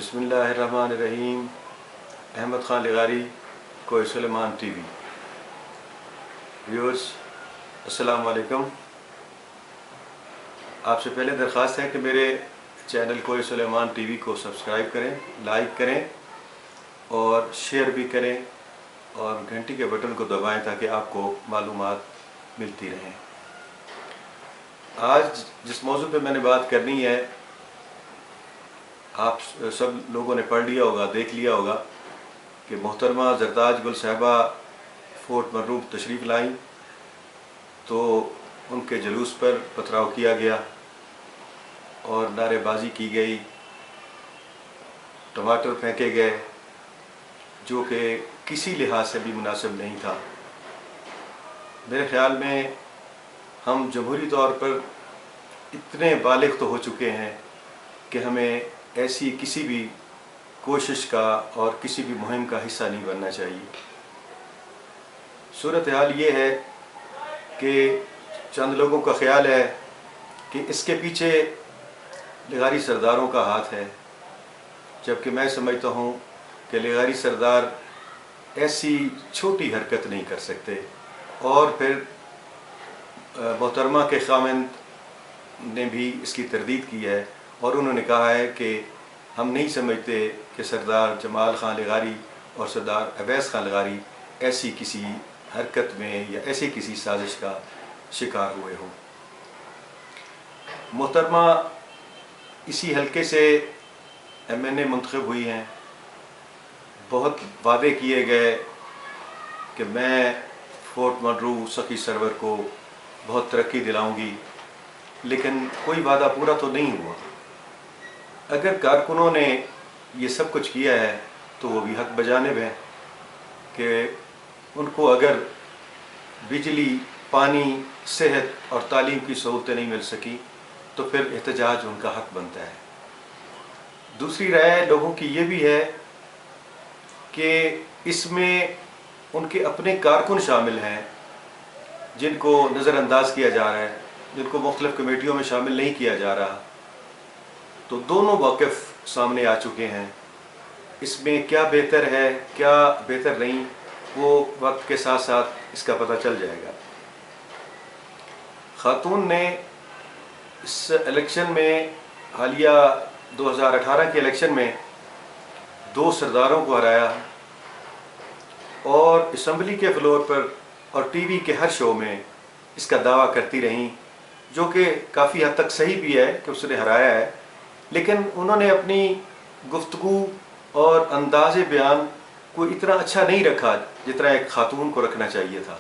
बिस्मिल्लाहिर्रहमानिर्रहीम। अहमद ख़ान लगारी, कोई Suleman TV. Viewers, अस्सलाम वालेकुम। आपसे पहले दरख्वास्त है कि मेरे चैनल कोई सुलेमान टीवी को सब्सक्राइब करें, लाइक करें और शेयर भी करें और घंटी के बटन को दबाएं ताकि आपको मालूमात मिलती रहें। आज जिस मौजू पे मैंने बात करनी है, आप सब लोगों ने पढ़ लिया होगा, देख लिया होगा कि मोहतरमा जरताज गुल साहिबा फोर्ट मरूब तशरीफ़ लाई तो उनके जुलूस पर पथराव किया गया और नारेबाजी की गई, टमाटर फेंके गए जो कि किसी लिहाज से भी मुनासिब नहीं था। मेरे ख़्याल में हम जमहूरी तौर पर इतने बालिग तो हो चुके हैं कि हमें ऐसी किसी भी कोशिश का और किसी भी मुहिम का हिस्सा नहीं बनना चाहिए। सूरत हाल ये है कि चंद लोगों का ख्याल है कि इसके पीछे लगारी सरदारों का हाथ है, जबकि मैं समझता हूँ कि लगारी सरदार ऐसी छोटी हरकत नहीं कर सकते। और फिर मोहतरमा के खामिंद ने भी इसकी तरदीद की है और उन्होंने कहा है कि हम नहीं समझते कि सरदार जमाल खान लगारी और सरदार अवैस खान लगारी ऐसी किसी हरकत में या ऐसी किसी साजिश का शिकार हुए हों। मोहतरमा इसी हलके से MNA मुंतखब हुई हैं। बहुत वादे किए गए कि मैं फोर्ट मरूब सखी सरवर को बहुत तरक्की दिलाऊंगी, लेकिन कोई वादा पूरा तो नहीं हुआ। अगर कारकुनों ने ये सब कुछ किया है तो वो भी हक बजानिब है कि उनको अगर बिजली, पानी, सेहत और तालीम की सहूलतें नहीं मिल सकी तो फिर एहतजाज उनका हक बनता है। दूसरी राय लोगों की ये भी है कि इसमें उनके अपने कारकुन शामिल हैं जिनको नज़रअंदाज किया जा रहा है, जिनको मुख्तलिफ कमेटियों में शामिल नहीं किया जा रहा। तो दोनों मौक़िफ़ सामने आ चुके हैं। इसमें क्या बेहतर है, क्या बेहतर नहीं, वो वक्त के साथ साथ इसका पता चल जाएगा। खातून ने इस इलेक्शन में, हालिया 2018 के इलेक्शन में 2 सरदारों को हराया और असम्बली के फ्लोर पर और टीवी के हर शो में इसका दावा करती रहीं, जो कि काफ़ी हद तक सही भी है कि उसने हराया है। लेकिन उन्होंने अपनी गुफ्तगू और अंदाज़े बयान को इतना अच्छा नहीं रखा जितना एक खातून को रखना चाहिए था।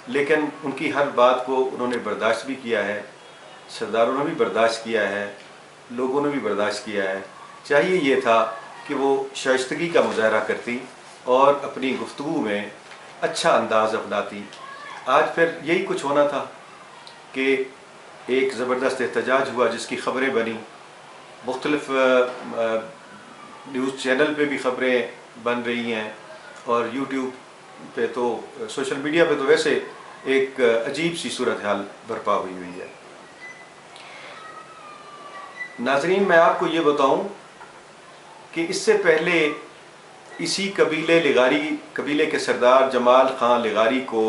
लेकिन उनकी हर बात को उन्होंने बर्दाश्त भी किया है, सरदारों ने भी बर्दाश्त किया है, लोगों ने भी बर्दाश्त किया है। चाहिए ये था कि वो शाइस्तगी का मुजाहरा करती और अपनी गुफ्तगू में अच्छा अंदाज़ अपनाती। आज फिर यही कुछ होना था कि एक ज़बरदस्त एहतजाज हुआ जिसकी ख़बरें बनी, मुख्तलिफ न्यूज़ चैनल पे भी ख़बरें बन रही हैं और यूट्यूब पे तो, सोशल मीडिया पे तो वैसे एक अजीब सी सूरत हाल बर्पा हुई है। नाज़रीन, मैं आपको ये बताऊं कि इससे पहले इसी कबीले के सरदार जमाल खान लगारी को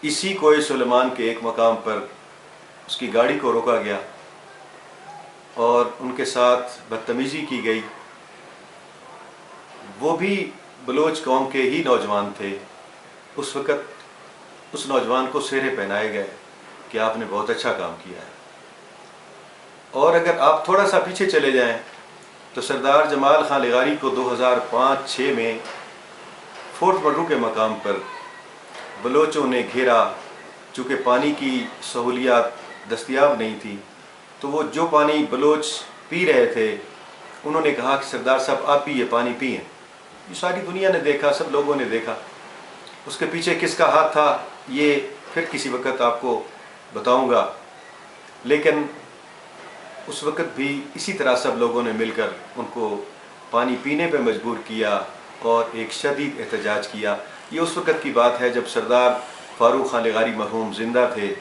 इसी कोई सुलेमान के एक मकाम पर उसकी गाड़ी को रोका गया और उनके साथ बदतमीज़ी की गई। वो भी बलोच कौम के ही नौजवान थे। उस वक़्त उस नौजवान को सेहरे पहनाए गए कि आपने बहुत अच्छा काम किया है। और अगर आप थोड़ा सा पीछे चले जाएं तो सरदार जमाल खान लगारी को 2005-06 में फोर्ट मरूब के मकाम पर बलोचों ने घेरा। चूँकि पानी की सहूलियात दस्तयाब नहीं थी तो वो जो पानी बलोच पी रहे थे, उन्होंने कहा कि सरदार साहब आप भी ये पानी पिएँ। ये सारी दुनिया ने देखा, सब लोगों ने देखा। उसके पीछे किसका हाथ था ये फिर किसी वक्त आपको बताऊंगा। लेकिन उस वक़्त भी इसी तरह सब लोगों ने मिलकर उनको पानी पीने पर मजबूर किया और एक शदीद एहतजाज किया। ये उस वक़्त की बात है जब सरदार फारूक खान लगारी मरहूम ज़िंदा थे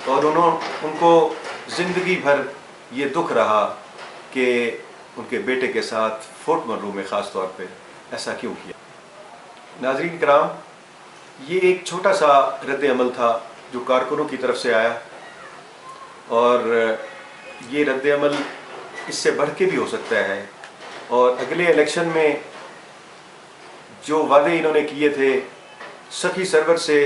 और उनको ज़िंदगी भर ये दुख रहा कि ان کے بیٹے کے ساتھ فورٹ منرو میں خاص طور پہ ایسا کیوں کیا؟ ناظرین کرام، یہ ایک چھوٹا سا رد عمل تھا جو کارکنوں کی طرف سے آیا، اور یہ رد عمل اس سے بڑھ کے بھی ہو سکتا ہے، اور اگلے الیکشن میں جو وعدے انہوں نے کیے تھے، سخی سرور سے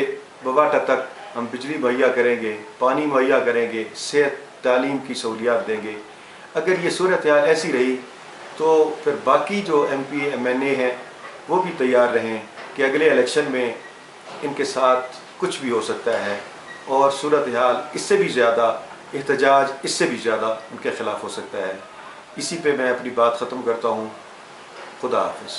بواٹا تک ہم بجلی مہیا کریں گے، پانی مہیا کریں گے، صحت تعلیم کی سہولیات دیں گے، اگر یہ صورتحال ایسی رہی تو پھر باقی جو ایم پی ایم این اے ہیں وہ بھی تیار رہیں کہ اگلے الیکشن میں ان کے ساتھ کچھ بھی ہو سکتا ہے، اور صورتحال اس سے بھی زیادہ، احتجاج اس سے بھی زیادہ ان کے خلاف ہو سکتا ہے۔ اسی پہ میں اپنی بات ختم کرتا ہوں۔ خدا حافظ۔